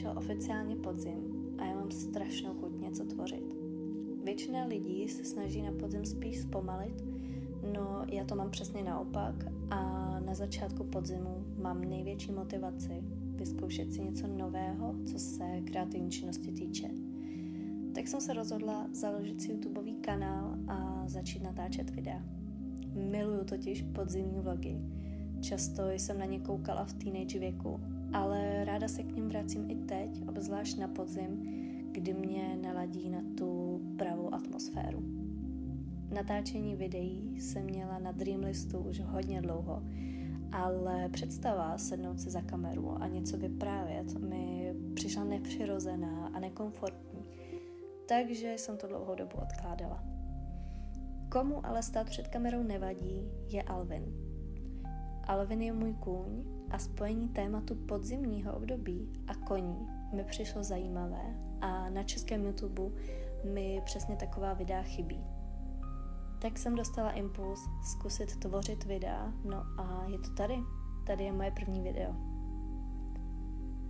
začal oficiálně podzim a já mám strašnou chuť něco tvořit. Většina lidí se snaží na podzim spíš zpomalit, no já to mám přesně naopak a na začátku podzimu mám největší motivaci vyzkoušet si něco nového, co se kreativní činnosti týče. Tak jsem se rozhodla založit si YouTubeový kanál a začít natáčet videa. Miluju totiž podzimní vlogy. Často jsem na ně koukala v teenage věku, ale ráda se k ním vracím i teď, obzvlášť na podzim, kdy mě naladí na tu pravou atmosféru. Natáčení videí jsem měla na dreamlistu už hodně dlouho, ale představa sednout si za kameru a něco vyprávět mi přišla nepřirozená a nekomfortní, takže jsem to dlouhou dobu odkládala. Komu ale stát před kamerou nevadí, je Alvin. Alvin je můj kůň a spojení tématu podzimního období a koní mi přišlo zajímavé a na českém YouTube mi přesně taková videa chybí. Tak jsem dostala impuls zkusit tvořit videa, no a je to tady. Tady je moje první video.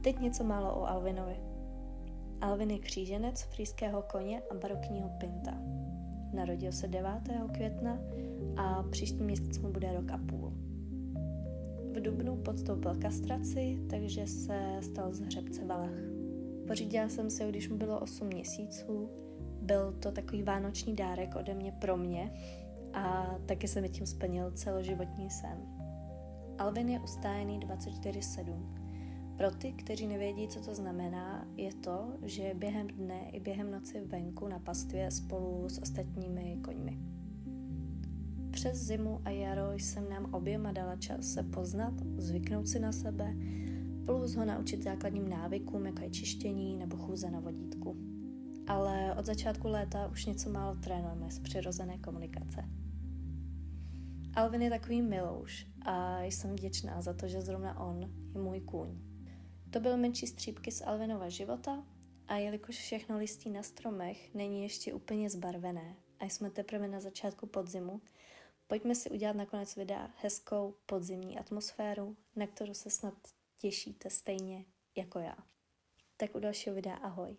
Teď něco málo o Alvinovi. Alvin je kříženec frýského koně a barokního pinta. Narodil se 9. května a příští měsíc mu bude rok a půl. V dubnu podstoupil kastraci, takže se stal z hřebce valach. Pořídila jsem si ho, když mu bylo 8 měsíců. Byl to takový vánoční dárek ode mě pro mě a taky se mi tím splnil celoživotní sen. Alvin je ustájený 24/7. Pro ty, kteří nevědí, co to znamená, je to, že je během dne i během noci venku na pastvě spolu s ostatními koňmi. Přes zimu a jaro jsem nám oběma dala čas se poznat, zvyknout si na sebe, plus ho naučit základním návykům, jako je čištění nebo chůze na vodítku. Ale od začátku léta už něco málo trénujeme z přirozené komunikace. Alvin je takový milouš a jsem vděčná za to, že zrovna on je můj kůň. To byly menší střípky z Alvinova života a jelikož všechno listí na stromech není ještě úplně zbarvené a jsme teprve na začátku podzimu, pojďme si udělat nakonec videa hezkou podzimní atmosféru, na kterou se snad těšíte stejně jako já. Tak u dalšího videa ahoj.